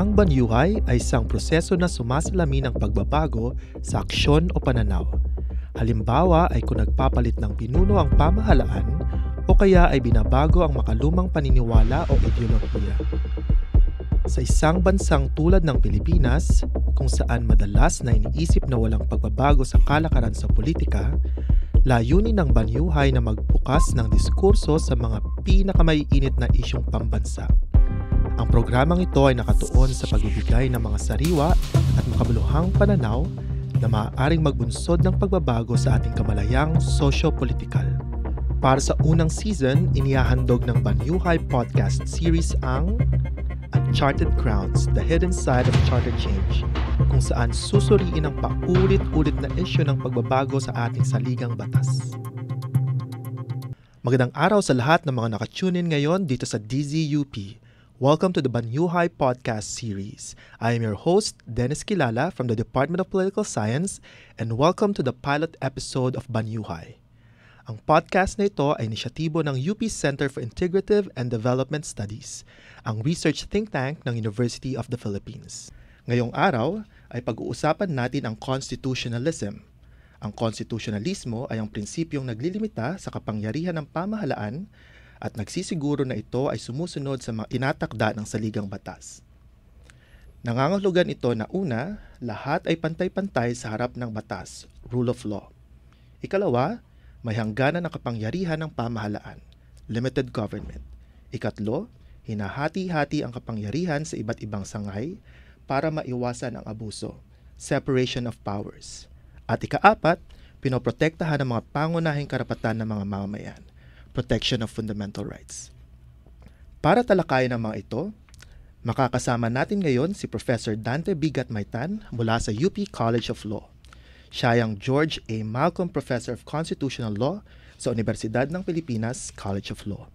Ang banyuhay ay isang proseso na sumasalamin ng pagbabago sa aksyon o pananaw. Halimbawa ay kung nagpapalit ng pinuno ang pamahalaan o kaya ay binabago ang makalumang paniniwala o ideolohiya. Sa isang bansang tulad ng Pilipinas, kung saan madalas na iniisip na walang pagbabago sa kalakaran sa politika, layunin ng banyuhay na magbukas ng diskurso sa mga pinakamaiinit na isyong pambansa. Ang programang ito ay nakatuon sa pagbibigay ng mga sariwa at makabuluhang pananaw na maaaring magbunsod ng pagbabago sa ating kamalayang sosyo-politikal. Para sa unang season, inihahandog ng Banyuhay Podcast Series ang Uncharted Grounds, The Hidden Side of Charter Change, kung saan susuriin ang paulit-ulit na isyu ng pagbabago sa ating saligang batas. Magandang araw sa lahat ng mga nakatunin ngayon dito sa DZUP. Welcome to the Banyuhay Podcast Series. I am your host, Dennis Kilala from the Department of Political Science, and welcome to the pilot episode of Banyuhay. Ang podcast na ito ay inisyatibo ng UP Center for Integrative and Development Studies, ang research think tank ng University of the Philippines. Ngayong araw ay pag-uusapan natin ang constitutionalism. Ang konstitusyonalismo ay ang prinsipyong naglilimita sa kapangyarihan ng pamahalaan at nagsisiguro na ito ay sumusunod sa mga tinatakda ng saligang batas. Nangangahulugan ito na una, lahat ay pantay-pantay sa harap ng batas, rule of law. Ikalawa, may hangganan ng kapangyarihan ng pamahalaan, limited government. Ikatlo, hinahati-hati ang kapangyarihan sa iba't ibang sangay para maiwasan ang abuso, separation of powers. At ikaapat, pinoprotektahan ang mga pangunahing karapatan ng mga mamamayan, protection of fundamental rights. Para talakayin ang mga ito, makakasama natin ngayon si Professor Dante B. Gatmaytan mula sa UP College of Law. Siya ay ang George A. Malcolm Professor of Constitutional Law sa Universidad ng Pilipinas College of Law.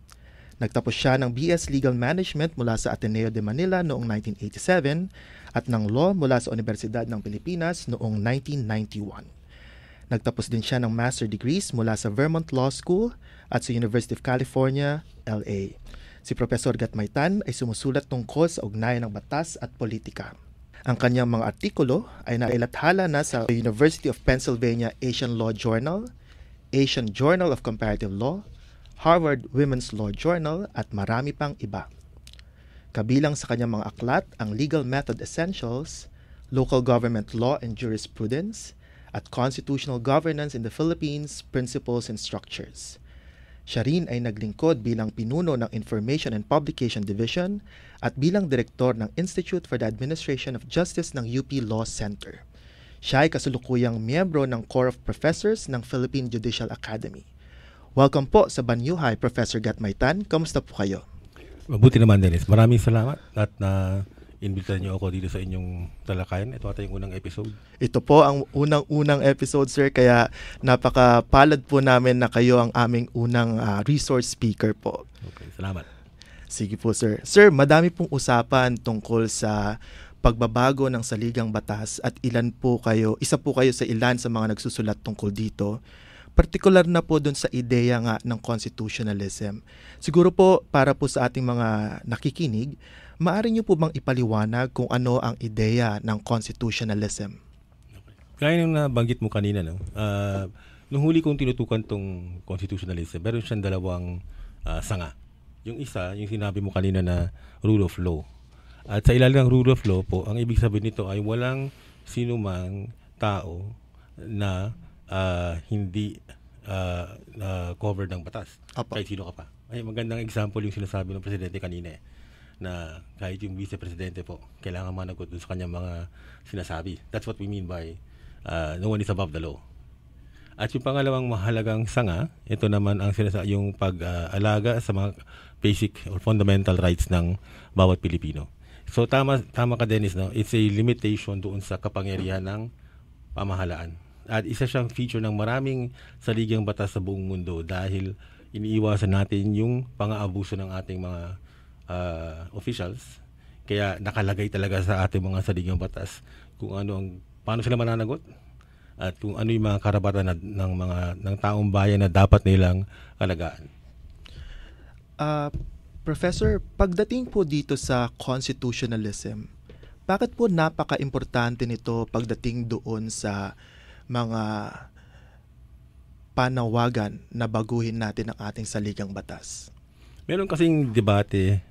Nagtapos siya ng BS Legal Management mula sa Ateneo de Manila noong 1987 at ng Law mula sa Universidad ng Pilipinas noong 1991. Nagtapos din siya ng master degrees mula sa Vermont Law School at sa University of California, LA. Si Professor Gatmaytan ay sumusulat tungkol sa ugnayan ng batas at politika. Ang kanyang mga artikulo ay nailathala na sa University of Pennsylvania Asian Law Journal, Asian Journal of Comparative Law, Harvard Women's Law Journal at marami pang iba. Kabilang sa kanyang mga aklat ang Legal Method Essentials, Local Government Law and Jurisprudence, at Constitutional Governance in the Philippines, Principles and Structures. Siya rin ay naglingkod bilang pinuno ng Information and Publication Division at bilang direktor ng Institute for the Administration of Justice ng UP Law Center. Siya ay kasalukuyang miyembro ng Corps of Professors ng Philippine Judicial Academy. Welcome po sa Banyuhay, Professor Gatmaytan. Kamusta po kayo? Mabuti naman, Dennis. Maraming salamat at imbitahan niyo ako dito sa inyong talakayan. Ito ata yung unang episode. Ito po ang unang-unang episode, sir. Kaya napakapalad po namin na kayo ang aming unang resource speaker po. Okay, salamat. Sige po, sir. Sir, madami pong usapan tungkol sa pagbabago ng saligang batas at isa po kayo sa ilan sa mga nagsusulat tungkol dito. Partikular na po dun sa ideya nga ng constitutionalism. Siguro po para po sa ating mga nakikinig, maaari niyo po bang ipaliwanag kung ano ang ideya ng constitutionalism? Okay. Kaya nung nabanggit mo kanina, nung huli kong tinutukan tong constitutionalism, meron siyang dalawang sanga. Yung isa, yung sinabi mo kanina na rule of law. At sa ilalim ng rule of law po, ang ibig sabihin nito ay walang sinumang tao na hindi covered ng batas. Apa. Kahit sino ka pa. Ay, magandang example yung sinasabi ng presidente kanina na kahit yung vice-presidente po, kailangan managot dun sa kanyang mga sinasabi. That's what we mean by no one is above the law. At yung pangalawang mahalagang sanga, ito naman ang yung pag-alaga sa mga basic or fundamental rights ng bawat Pilipino. So tama ka, Dennis, no? It's a limitation doon sa kapangyarihan ng pamahalaan. At isa siyang feature ng maraming saligang batas sa buong mundo dahil iniiwasan natin yung pang-aabuso ng ating mga officials. Kaya nakalagay talaga sa ating mga saligang batas kung paano sila mananagot at kung ano yung mga karapatan ng taong bayan na dapat nilang alagaan. Professor, pagdating po dito sa constitutionalism, bakit po napaka-importante nito pagdating doon sa mga panawagan na baguhin natin ang ating saligang batas? Meron kasing debate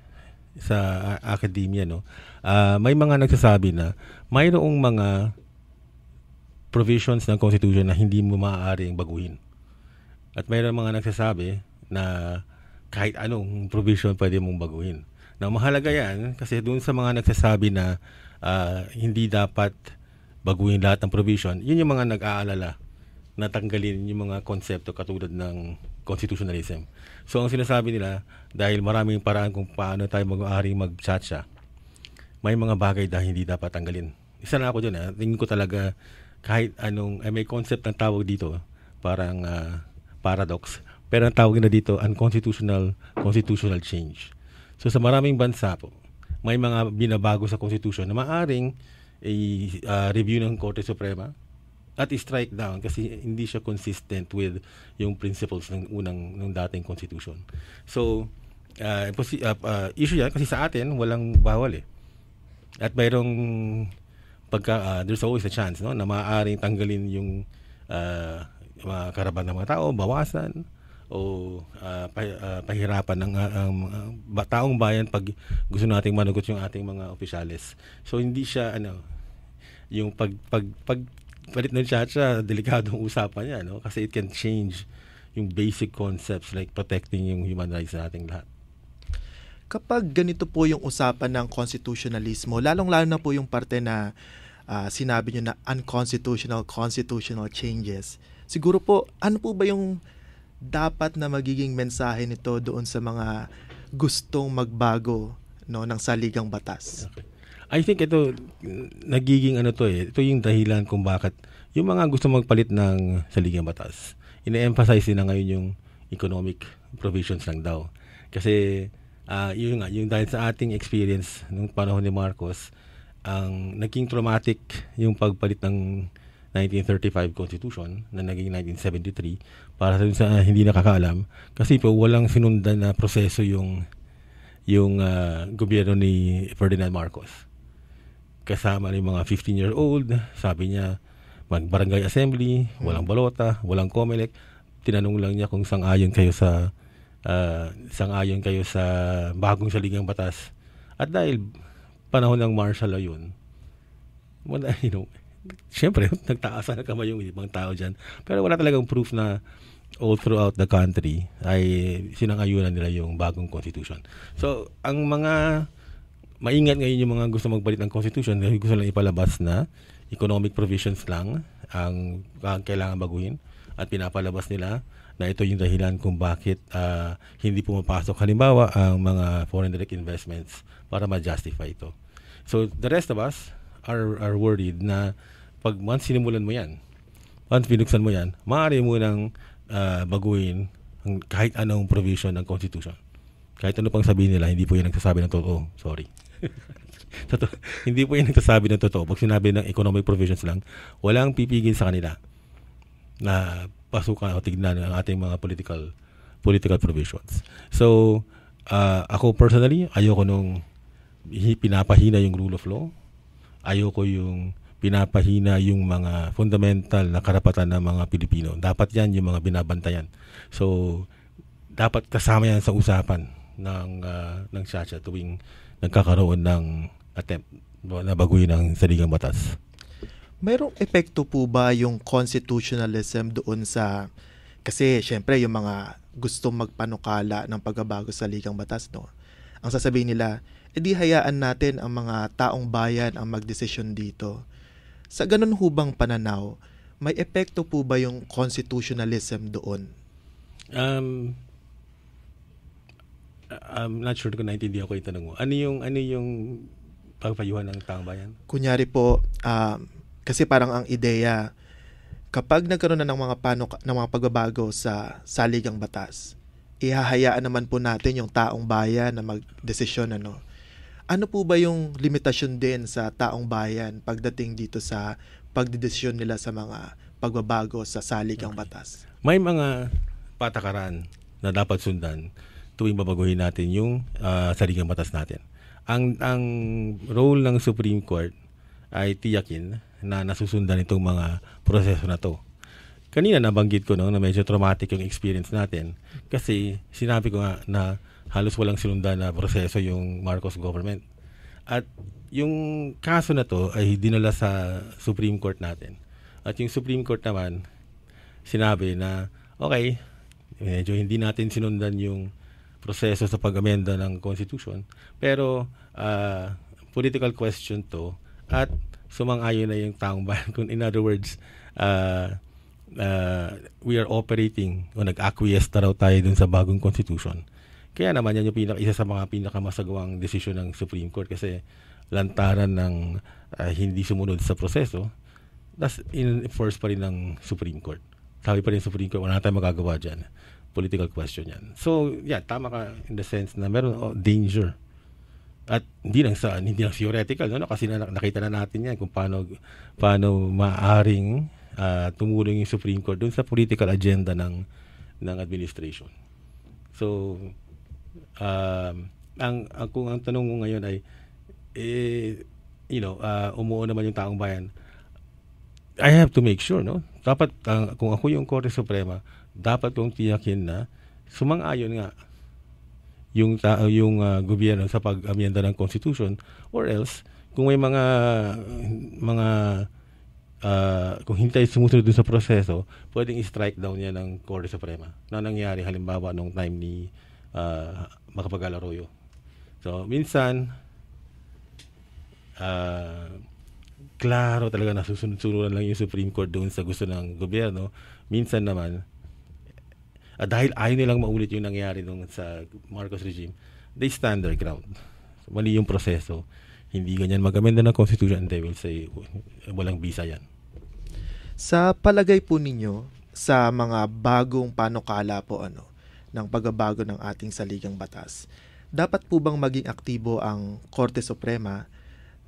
sa academia, no? May mga nagsasabi na mayroong mga provisions ng Constitution na hindi mo maaaring baguhin. At mayroong mga nagsasabi na kahit anong provision pwede mong baguhin. Na mahalaga yan kasi doon sa mga nagsasabi na hindi dapat baguhin lahat ng provision, yun yung mga nag-aalala na tanggalin yung mga konsepto katulad ng constitutionalism. So ang sinasabi nila, dahil maraming paraan kung paano tayo mag-aaring mag-chacha, may mga bagay na hindi dapat tanggalin. Isa na ako dyan. Tingin ko talaga kahit anong, may concept ng tawag dito, parang paradox, pero ang tawag na dito, unconstitutional constitutional change. So sa maraming bansa po, may mga binabago sa Constitution na maaaring review ng Korte Suprema at i-strike down kasi hindi siya consistent with yung principles ng dating Constitution. So, issue yan kasi sa atin, walang bawal eh. At mayroong there's always a chance, no, na maaaring tanggalin yung mga karaban ng mga tao, bawasan, o pahirapan ng taong bayan pag gusto nating manugot yung ating mga opisyales. So hindi siya yung palit ng chacha, delikadong usapan niya, no? Kasi it can change yung basic concepts like protecting yung human rights na ating lahat. Kapag ganito po yung usapan ng constitutionalismo, lalong-lalo na po yung parte na sinabi nyo na unconstitutional constitutional changes, siguro po, ano po ba yung dapat na magiging mensahe nito doon sa mga gustong magbago, no, ng saligang batas? Okay. I think ito nagiging ito yung dahilan kung bakit yung mga gusto magpalit ng saligang batas, ine-emphasize din na ngayon yung economic provisions lang daw. Kasi yung dahil sa ating experience nung panahon ni Marcos, ang naging traumatic yung pagpalit ng 1935 Constitution na naging 1973 para sa hindi nakakaalam kasi po walang sinundan na proseso yung gobyerno ni Ferdinand Marcos. Kasama ng mga 15-year-old, sabi niya mag-barangay assembly, walang balota, walang COMELEC. Tinanong lang niya kung sang-ayon kayo sa bagong saligang batas. At dahil panahon ng martial law yun, siyempre, nagtaasan na kamay yung ibang tao dyan. Pero wala talagang proof na all throughout the country ay sinangayunan nila yung bagong constitution. So, ang mga maingat ngayon yung mga gusto magbalit ng constitution, gusto lang ipalabas na economic provisions lang ang kailangan baguhin at pinapalabas nila na ito yung dahilan kung bakit hindi pumapasok halimbawa ang mga foreign direct investments para ma-justify ito. So, the rest of us are worried na pag once sinimulan mo yan, once binuksan mo yan, maaari mo nang baguhin kahit anong provision ng Constitution. Kahit ano pang sabihin nila, hindi po yan nagsasabi ng totoo. Sorry. Hindi po yan nagsasabi ng totoo. Pag sinabi ng economic provisions lang, walang pipigil sa kanila na pasukan o tignan ang ating mga political provisions. So, ako personally, ayoko nung pinapahina yung rule of law. Ayoko yung pinapahina yung mga fundamental na karapatan ng mga Pilipino. Dapat yan yung mga binabantayan. So, dapat kasama yan sa usapan ng Chacha tuwing nagkakaroon ng attempt na baguhin ang saligang batas. Mayroong epekto po ba yung constitutionalism doon sa, kasi syempre yung mga gustong magpanukala ng pagbabago sa saligang batas, no? Ang sasabihin nila, edi hayaan natin ang mga taong bayan ang magdesisyon dito. Sa ganun hubang pananaw, may epekto po ba yung constitutionalism doon? I'm not sure kung naintindihan ko yung tanong mo. Ano yung pagpayuhan ng taong bayan? Kunyari po, kasi parang ang ideya, kapag nagkaroon na ng mga pagbabago sa saligang batas, ihahayaan naman po natin yung taong bayan na magdesisyon, ano? Ano po ba yung limitasyon din sa taong bayan pagdating dito sa pagdedesisyon nila sa mga pagbabago sa saligang batas? May mga patakaran na dapat sundan tuwing babaguhin natin yung saligang batas natin. ang role ng Supreme Court ay tiyakin na nasusundan itong mga proseso na to. Kanina nabanggit ko na medyo traumatic yung experience natin kasi sinabi ko nga na halos walang sinundan na proseso yung Marcos government. At yung kaso na to ay dinala sa Supreme Court natin. At yung Supreme Court naman sinabi na okay, medyo hindi natin sinundan yung proseso sa pag-amenda ng Constitution, pero political question to at sumang-ayon na yung taong bayan. In other words, we are operating o nag-acquiesce na raw tayo dun sa bagong Constitution. Kaya naman yan yung isa sa mga pinakamasagawang desisyon ng Supreme Court kasi lantaran ng hindi sumunod sa proseso, that's enforced pa rin ng Supreme Court. Sabi pa rin ng Supreme Court, wala tayong magagawa dyan. Political question yan. So, yeah, tama ka in the sense na meron danger. At hindi lang theoretical, no? Kasi nakita na natin yan kung paano maaaring tumulong yung Supreme Court dun sa political agenda ng administration. So, kung ang tanong mo ngayon ay umuo naman yung taong bayan, I have to make sure, no? Dapat kung ako yung Korte Suprema, dapat kong tiyakin na sumang-ayon nga yung gobyerno sa pag-amyenda ng Constitution, or else kung may mga kung hintay sumusunod dun sa proseso, pwedeng i-strike down yan ng Korte Suprema na nangyari halimbawa nung time ni Macapagal Arroyo. So minsan klaro talaga nasusunod-sunuran lang yung Supreme Court doon sa gusto ng gobyerno. Minsan naman dahil ayaw nilang maulit yung nangyari nung sa Marcos regime, they stand their ground. Mali yung proseso. Hindi ganyan mag-amenda ng Constitution and they will say, walang bisa yan. Sa palagay po ninyo, sa mga bagong panukala po ng pagbabago ng ating saligang batas, dapat po bang maging aktibo ang Korte Suprema,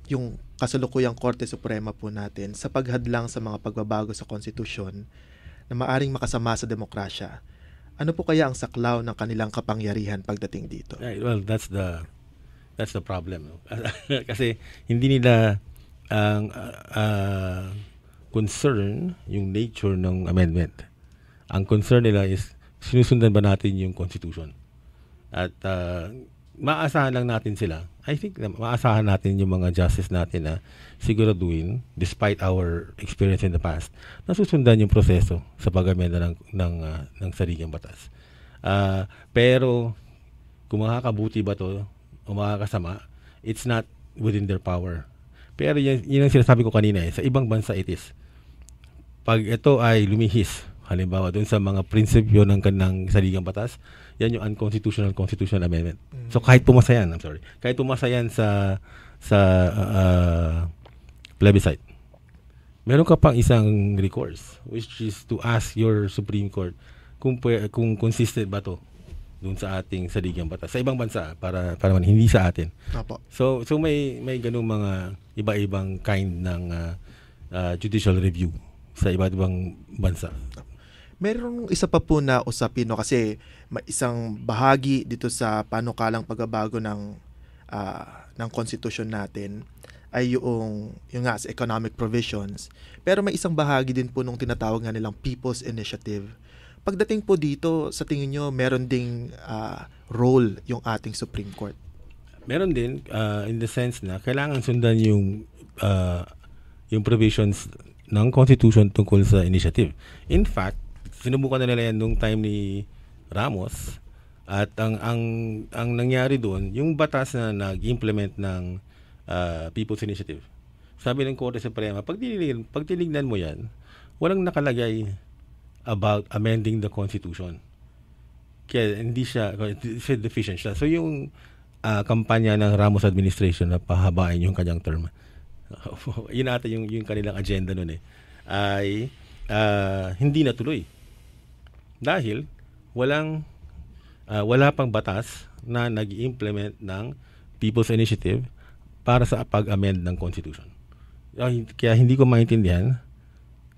yung kasalukuyang Korte Suprema po natin, sa paghadlang sa mga pagbabago sa konstitusyon na maaring makasama sa demokrasya? Ano po kaya ang saklaw ng kanilang kapangyarihan pagdating dito? Right, well, that's the problem. No? Kasi hindi nila ang concern yung nature ng amendment. Ang concern nila is sinusundan ba natin yung Constitution? At maasahan lang natin sila. I think maasahan natin yung mga justice natin na siguraduhin, despite our experience in the past, na susundan yung proseso sa pag-amenda ng saligang batas. Pero kung makakabuti ba to o makakasama, it's not within their power. Pero yun ang sinasabi ko kanina sa ibang bansa it is. Pag ito ay lumihis, halimbawa doon sa mga prinsipyo ng saligang batas, yan yung unconstitutional constitutional amendment. So kahit pumasa yan, kahit pumasa yan sa plebiscite, meron ka pang isang recourse, which is to ask your Supreme Court kung consistent ba to doon sa ating saligang batas sa ibang bansa para naman hindi sa atin. Opo. So may ganung mga iba-ibang kind ng judicial review sa iba't ibang bansa. Meron isa pa po na usapin kasi isang bahagi dito sa panukalang pagbabago ng konstitusyon natin ay yung nga sa economic provisions. Pero may isang bahagi din po nung tinatawag nga nilang People's Initiative. Pagdating po dito, sa tingin nyo, meron ding role yung ating Supreme Court? Meron din in the sense na kailangan sundan yung provisions ng Constitution tungkol sa initiative. In fact, sinubukan na nila yan nung time ni Ramos at ang nangyari doon, yung batas na nag-implement ng People's Initiative. Sabi ng Korte Suprema, pag tinignan mo yan, walang nakalagay about amending the Constitution. Kaya hindi siya deficient siya. So yung kampanya ng Ramos administration na pahabain yung kanyang term, yun ata yung kanilang agenda noon ay hindi natuloy. Dahil wala pang batas na nag-implement ng People's Initiative para sa pag-amend ng Constitution. Kaya hindi ko maintindihan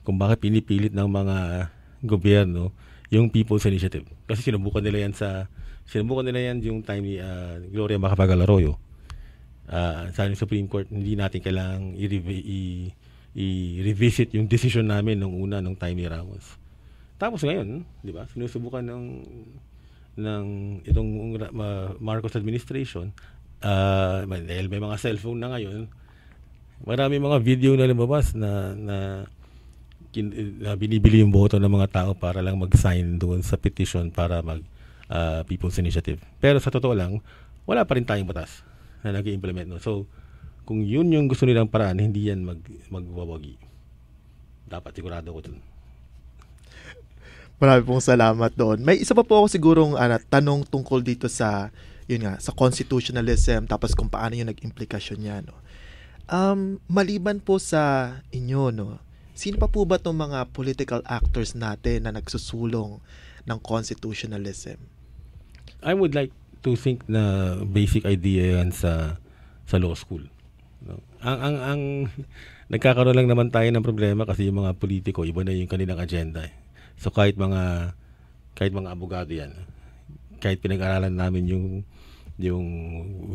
kung bakit pinipilit ng mga gobyerno yung People's Initiative. Kasi sinubukan nila yan yung time ni Gloria Macapagal Arroyo. sa Supreme Court, hindi natin kailangang i-revisit yung decision namin nung time ni Ramos. Tapos ngayon, di ba, sinusubukan ng itong Marcos administration, dahil may mga cellphone na ngayon, marami mga video na lumabas na binibili yung boto ng mga tao para lang mag-sign doon sa petition para People's Initiative. Pero sa totoo lang, wala pa rin tayong batas na nag-i-implement. No? So, kung yun yung gusto nilang paraan, hindi yan magwawagi. Dapat sigurado ko dun. Marami pong salamat doon. May isa pa po ako sigurong tanong tungkol dito sa sa constitutionalism, tapos kung paano yung nag-implikasyon niya. No? Maliban po sa inyo, no, sino pa po ba itong mga political actors natin na nagsusulong ng constitutionalism? I would like to think na basic idea yan sa law school. No? Ang nagkakaroon lang naman tayo ng problema kasi yung mga politiko, iba na yung kanilang agenda. So kahit mga abogado yan, kahit pinag-aralan namin yung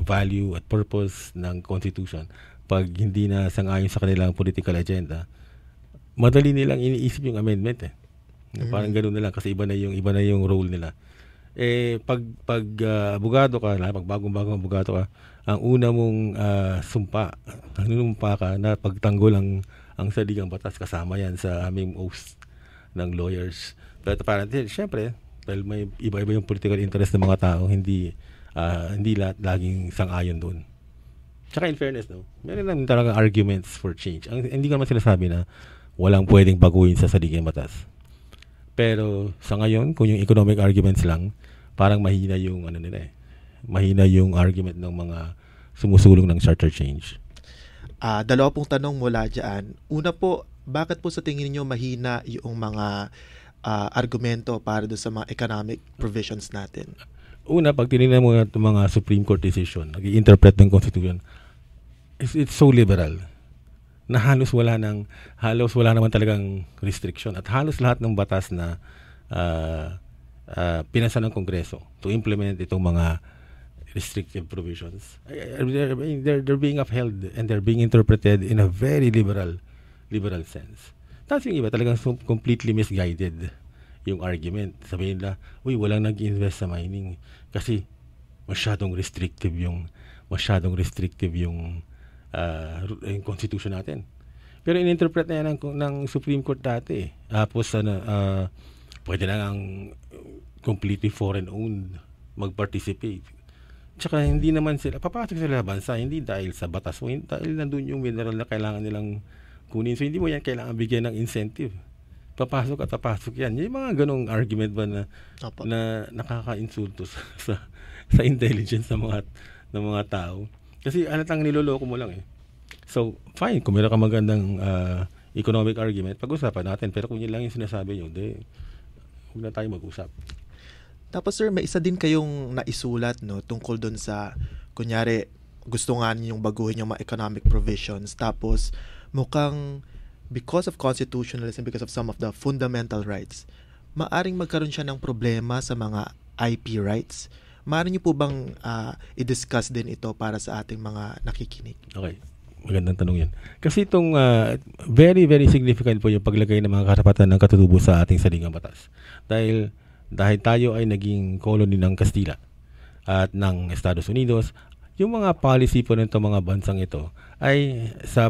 value at purpose ng Constitution, pag hindi na sangayon sa kanilang political agenda, madali nilang iniisip yung amendment eh. Parang ganoon na lang kasi iba na yung role nila. Pag abogado ka, pag bagong abogado ka, ang una mong nanunumpa ka na pagtanggol ang saligang batas, kasama yan sa aming oath ng lawyers. Pero parang syempre, dahil may iba-iba yung political interest ng mga tao, hindi laging sang-ayon doon. Tsaka in fairness, no, meron lang talagang arguments for change. Hindi ko naman sinasabi na walang pwedeng baguhin sa saligang batas. Pero sa ngayon, kung yung economic arguments lang, parang mahina yung mahina yung argument ng mga sumusulong ng charter change. Dalawa pong tanong mula dyan. Una po, bakit po sa tingin niyo mahina yung mga argumento para doon sa mga economic provisions natin? Una, pag tinignan mo yung mga Supreme Court decision, nag-i-interpret ng Constitution, it's so liberal na halos wala naman talagang restriction at halos lahat ng batas na pinasa ng Kongreso to implement itong mga restrictive provisions, they're being upheld and they're being interpreted in a very liberal sense. Tapos yung iba talagang completely misguided yung argument. Sabihin nila, walang nag-invest sa mining kasi masyadong restrictive yung constitution natin. Pero in-interpret na yan ng Supreme Court dati. Tapos pwede na ang completely foreign-owned mag-participate. Tsaka hindi naman sila, papasok sila sa bansa, hindi dahil sa batas mo, dahil nandun yung mineral na kailangan nilang kunin. So hindi mo yan kailangan bigyan ng incentive. Papasok yan. Yung mga ganong argument ba na nakaka-insulto sa intelligence ng mga tao. Kasi halatang niloloko mo lang eh. So, fine, kung meron ka magandang economic argument, pag-usapan natin. Pero kung yun lang yung sinasabi nyo, huwag na tayo mag-usap. Tapos sir, may isa din kayong naisulat tungkol doon sa, kunyari, gusto nga niyong baguhin yung mga economic provisions. Tapos, mukhang because of constitutionalism, because of some of the fundamental rights, maaring magkaroon siya ng problema sa mga IP rights. Maaari niyo po bang i-discuss din ito para sa ating mga nakikinig? Okay. Magandang tanong yan. Kasi itong very, very significant po yung paglagay ng mga karapatan ng katutubo sa ating saligang batas. Dahil tayo ay naging colony ng Kastila at ng Estados Unidos, yung mga policy po nito mga bansang ito ay sa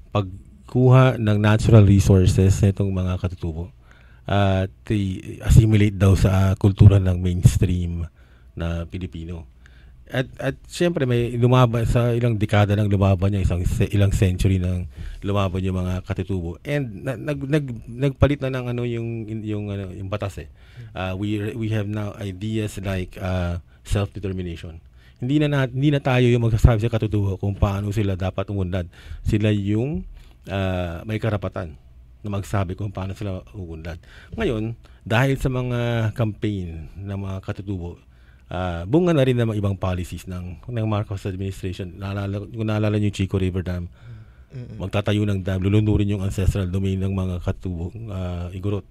pagkuha ng natural resources nitong mga katutubo at assimilate daw sa kultura ng mainstream na Pilipino. At siyempre may lumaban sa ilang dekada nang lumaban niya, ilang century nang lumaban yung mga katutubo. And nagpalit na ng yung batas eh. We have now ideas like self-determination. Hindi na tayo yung magsasabi sa katutubo kung paano sila dapat umunlad. Sila yung may karapatan na magsabi kung paano sila uunlad. Ngayon, dahil sa mga campaign ng mga katutubo, bunga na rin ng ibang policies ng Marcos administration. Kung naalala niyo yung Chico River Dam, magtatayo ng dam, lulunurin yung ancestral domain ng mga katutubong Igorot.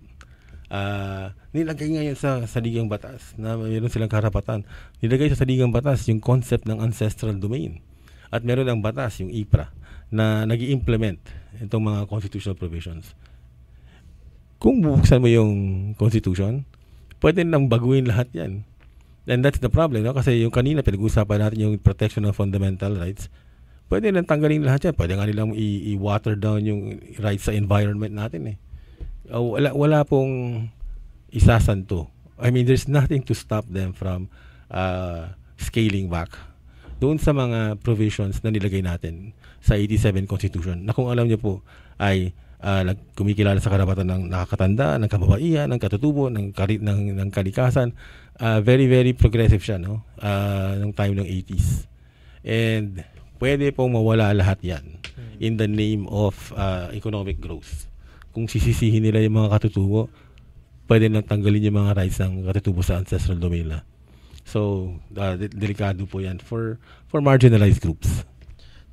Nilagay ngayon sa saligang batas na mayroon silang karapatan. Nilagay sa saligang batas yung concept ng ancestral domain. At meron ang batas, yung IPRA, na nag-i-implement itong mga constitutional provisions. Kung bubuksan mo yung Constitution, pwede nang baguhin lahat yan. And that's the problem, no? Kasi yung kanina, pinag-usapan natin yung protection of fundamental rights. Pwede nang tanggalin lahat yan. Pwede nga nilang i-water down yung rights sa environment natin, eh. Wala pong isasanto. I mean, there's nothing to stop them from scaling back doon sa mga provisions na nilagay natin sa 87 Constitution, na kung alam niyo po ay kumikilala sa karapatan ng nakakatanda, ng kababaihan, ng katutubo, ng kalikasan. Very, very progressive siya, no? Nung time ng 80s. And pwede pong mawala lahat yan in the name of economic growth. Kung sisisihin nila yung mga katutubo, pwede nang tanggalin yung mga rights ng katutubo sa ancestral domain nila. So, delikado po yan for marginalized groups.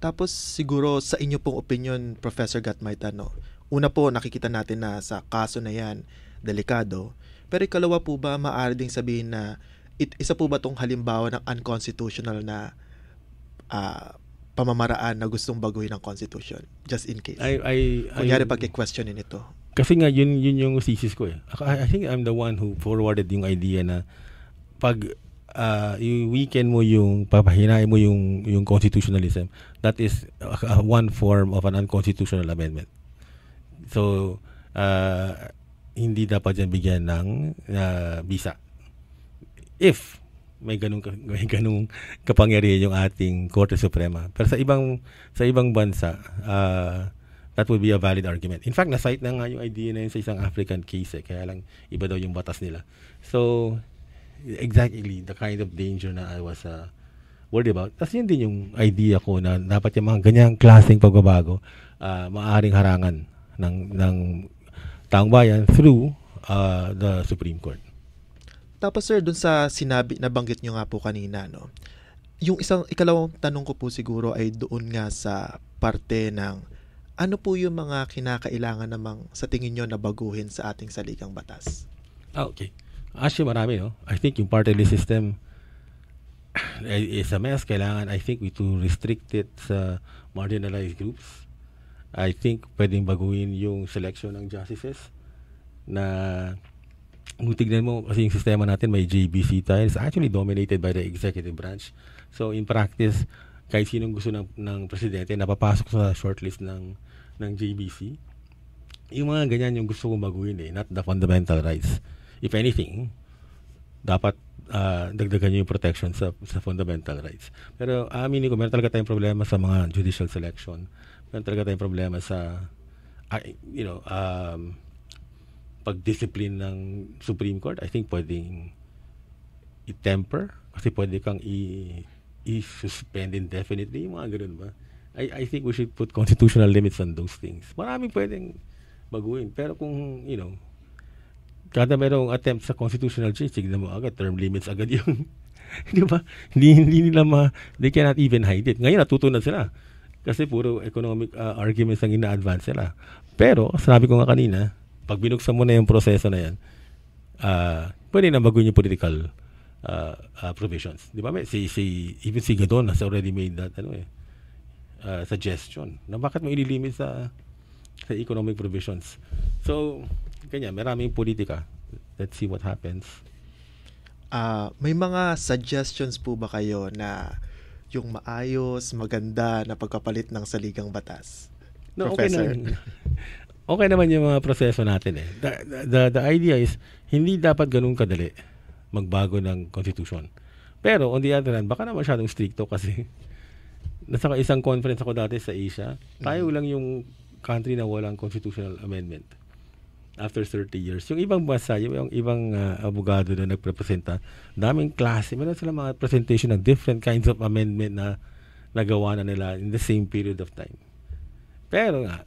Tapos siguro sa inyo pong opinion, Professor Gatmayta, no? Una po, nakikita natin na sa kaso na yan, delikado. Pero ikalawa po ba, maaari ding sabihin na isa po ba itong halimbawa ng unconstitutional na pamamaraan na gustong baguhin ng Constitution? Just in case. Kunyari pag-questionin ito. Kasi nga, yun yung thesis ko, eh. I think I'm the one who forwarded yung idea na pag i-weaken mo papahinain mo yung constitutionalism, that is one form of an unconstitutional amendment. So, hindi dapat yan bigyan ng bisa. If may ganung kapangyarihan yung ating Korte Suprema. Pero sa ibang bansa, that would be a valid argument. In fact, na-cite na nga yung idea na yun sa isang African case, kaya lang iba daw yung batas nila. So, exactly the kind of danger na I was worried about. Tapos yun din yung idea ko na dapat yung mga ganyang klaseng pagbabago maaaring harangan ng taong bayan through the Supreme Court. Tapos sir, dun sa nabanggit nyo nga po kanina, no? Yung ikalawang tanong ko po siguro ay doon nga sa parte ng ano po yung mga kinakailangan namang sa tingin nyo na baguhin sa ating saligang batas? Okay. Actually, marami, no? I think yung party list system is a mess. Kailangan, I think, we to restrict it sa marginalized groups. I think pwedeng baguhin yung selection ng justices na tignan mo kasi yung sistema natin may JBC tayo. It's actually dominated by the executive branch. So in practice, kahit sinong gusto ng presidente napapasok sa shortlist ng JBC. Yung mga ganyan yung gusto kong baguhin, not the fundamental rights. If anything, dapat dagdagan nyo yung protection sa fundamental rights. Pero aminin ko, meron talaga tayong problema sa mga judicial selection. Meron talaga tayong problema sa pag-discipline ng Supreme Court. I think pwedeng i-temper kasi pwede kang i-suspend indefinitely, mga ganun ba? I think we should put constitutional limits on those things. Maraming pwedeng baguhin. Pero kung, kada merong attempt sa constitutional change, tignan mo agad, term limits agad yung, di ba? Hindi nila they cannot even hide it. Ngayon, natutunan sila. Kasi puro economic arguments ang ina-advance sila. Pero, sabi ko nga kanina, pag binuksan mo na yung proseso na yan, pwede na baguhin yung political provisions. Di ba? Even si Gadon has already made that suggestion na bakit mo ililimit sa economic provisions. So, ganyan, maraming politika. Let's see what happens. May mga suggestions po ba kayo na yung maayos, maganda na pagkapalit ng saligang batas? No, Professor? Okay naman yung mga proseso natin. The idea is, hindi dapat ganun kadali magbago ng constitution. Pero, on the other hand, baka na masyadong stricto kasi nasa isang conference ako dati sa Asia, tayo lang yung country na walang constitutional amendment after 30 years. Yung ibang bansa, yung ibang abogado na nagprepresenta, daming klase, meron sila mga presentation ng different kinds of amendment na nagawa na nila in the same period of time. Pero nga,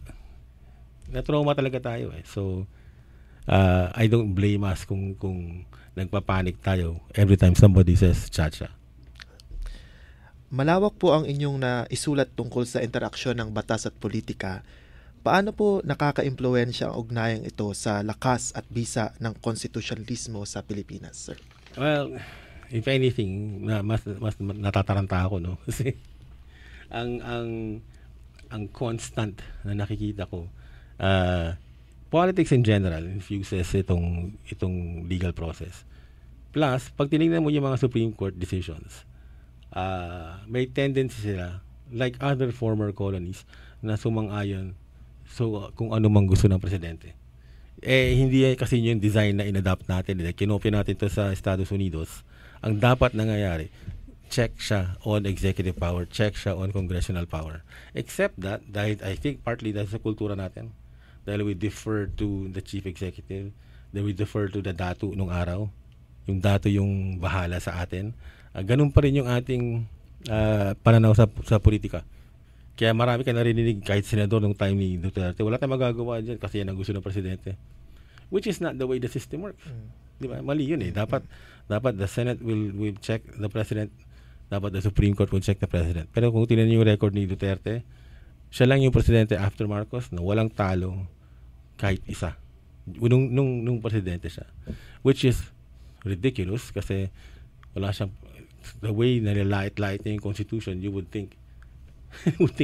na-trauma talaga tayo eh. So, I don't blame us kung nagpapanik tayo every time somebody says chacha. Malawak po ang inyong naisulat tungkol sa interaksyon ng batas at politika. paano po nakaka-impluwensya ang ugnayang ito sa lakas at bisa ng konstitusyonalismo sa Pilipinas, sir? Well, if anything, mas natataranta ako, no? Kasi ang constant na nakikita ko, politics in general infuses itong legal process. Plus, pag tinignan mo yung mga Supreme Court decisions, may tendency sila, like other former colonies, na sumang-ayon kung ano mang gusto ng presidente. Hindi kasi yung design na inadapt natin. Kinopya natin to sa Estados Unidos. Ang dapat nangyayari, check siya on executive power, check siya on congressional power. Except that, dahil I think partly dahil sa kultura natin, dahil we defer to the chief executive, dahil we defer to the datu nung araw, yung datu yung bahala sa atin. Ganun pa rin yung ating pananaw sa politika. Kaya marami ka narinig kahit senador nung time ni Duterte, wala tayong magagawa dyan kasi yan ang gusto ng presidente. Which is not the way the system works. Di ba? Mali yun eh. Dapat the Senate will check the president, dapat the Supreme Court will check the president. Pero kung tingnan niyo yung record ni Duterte, siya lang yung presidente after Marcos na walang talo kahit isa. Nung presidente siya. Which is ridiculous kasi wala siyang, the way na nilait-lait niya yung constitution, you would think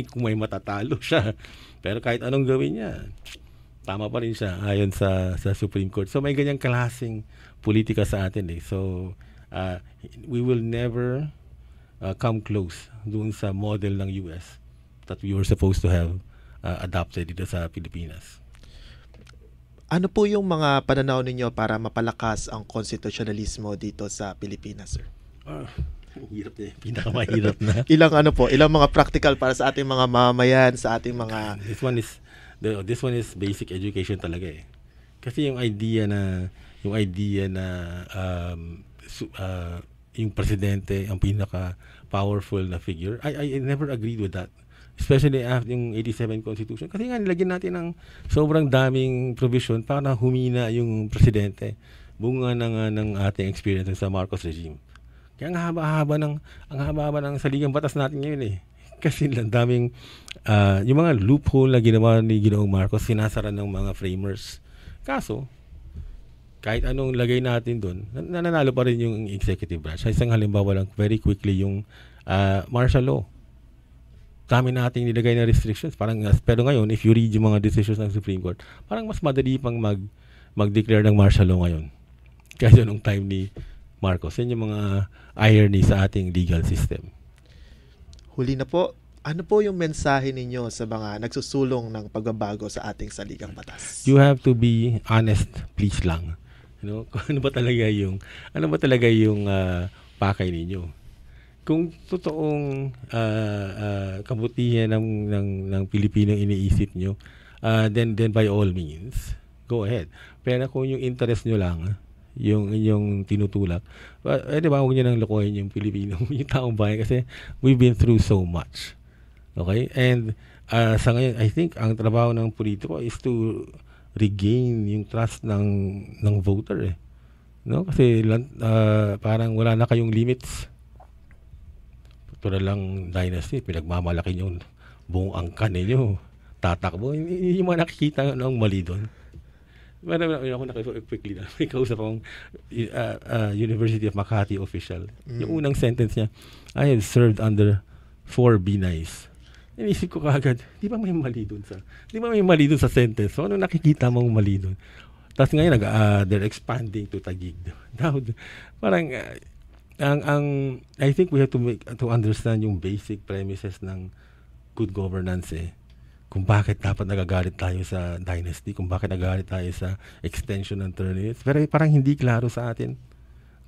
kung may matatalo siya. Pero kahit anong gawin niya, tama pa rin siya ayon sa Supreme Court. So may ganyang klaseng politika sa atin eh. So we will never come close doon sa model ng US that we were supposed to have adopted dito sa Pilipinas. Ano po yung mga pananaw ninyo para mapalakas ang konstitusyonalismo dito sa Pilipinas, sir? Hirap eh. Pinakamahirap na. Ilang mga practical para sa ating mga mamayan, sa ating mga... This one is basic education talaga eh. Kasi yung idea na yung presidente ang pinaka powerful na figure, I never agreed with that. Especially after yung 87 Constitution. Kasi nga nilagyan natin ng sobrang daming provision para humina yung presidente. Bunga ng ating experience sa Marcos regime. Kaya ang haba-haba ng saligang batas natin ngayon eh. Kasi ang daming yung mga loophole na ginawa ni Ginoong Marcos sinasara ng mga framers. Kaso kahit anong lagay natin doon, nananalo pa rin yung executive branch. Isang halimbawa lang very quickly yung martial law. Dami nating nilagay na restrictions. Pero ngayon, if you read yung mga decisions ng Supreme Court, parang mas madali pang mag-declare ng martial law ngayon. Kaya nung time ni Marcos. Yan yung mga irony sa ating legal system. Huli na po, ano po yung mensahe ninyo sa mga nagsusulong ng pagbabago sa ating saligang batas? You have to be honest, please lang. Ano ba talaga yung pakay ninyo? Kung totoong kabutihan ng Pilipino iniisip nyo, then by all means, go ahead. Pero kung yung interest nyo lang, yung inyong tinutulak, di ba, huwag nyo nang lokohin yung Pilipino, yung taong bayan, kasi we've been through so much. Okay? And sa ngayon, I think ang trabaho ng politiko is to regain yung trust ng voter eh. No? Kasi parang wala na kayong limits. Tulad lang dynasty, pinagmamalaki yung buong angkan ninyo. Tatakbo. Hindi mo nakikita ng mali doon. Ako quickly na. May kausap akong University of Makati official. Yung unang sentence niya, I have served under 4 B-Nice. Inisip ko kagad, di ba may mali dun sa sentence? So, ano nakikita mong mali dun? Tapos ngayon, they're expanding to Taguig. Parang, I think we have to understand yung basic premises ng good governance eh. Kung bakit dapat nagagalit tayo sa dynasty, kung bakit nagagalit tayo sa extension ng term limits. Pero parang hindi klaro sa atin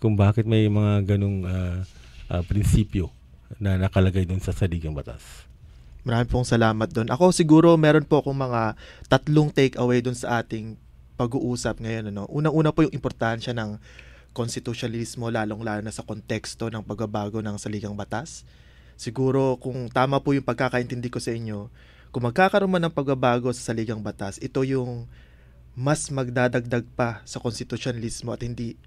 kung bakit may mga ganong prinsipyo na nakalagay dun sa saligang batas. Maraming pong salamat doon. Ako siguro meron po akong mga 3 take-away doon sa ating pag-uusap ngayon. Unang-una po yung importansya ng konstitusyonalismo, lalong-lalo na sa konteksto ng pagbabago ng saligang batas. Siguro kung tama po yung pagkakaintindi ko sa inyo, kung magkakaroon man ng pagbabago sa saligang batas, ito yung mas magdadagdag pa sa konstitusyonalismo at hindi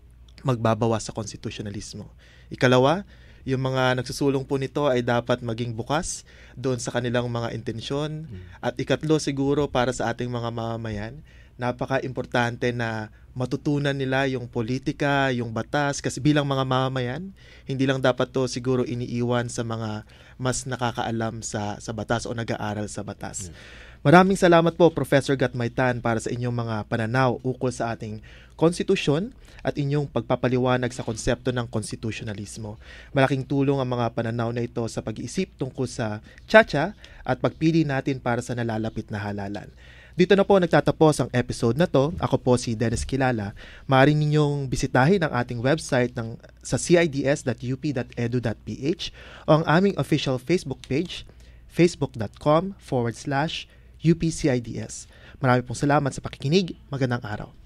magbabawas sa konstitusyonalismo. Ikalawa, Yung mga nagsusulong po nito ay dapat maging bukas doon sa kanilang mga intensyon. At ikatlo siguro para sa ating mga mamamayan, napaka-importante na matutunan nila yung politika, yung batas, kasi bilang mga mamamayan, hindi lang dapat to siguro iniiwan sa mga mas nakakaalam sa batas o nag-aaral sa batas. Maraming salamat po, Professor Gatmaytan, para sa inyong mga pananaw ukol sa ating konstitusyon at inyong pagpapaliwanag sa konsepto ng konstitusyonalismo. Malaking tulong ang mga pananaw na ito sa pag-iisip tungkol sa Chacha at pagpili natin para sa nalalapit na halalan. Dito na po nagtatapos ang episode na to. Ako po si Dennis Kilala. Maaari ninyong bisitahin ang ating website sa cids.up.edu.ph o ang aming official Facebook page, facebook.com/UPCIDS. Marami pong salamat sa pakikinig. Magandang araw.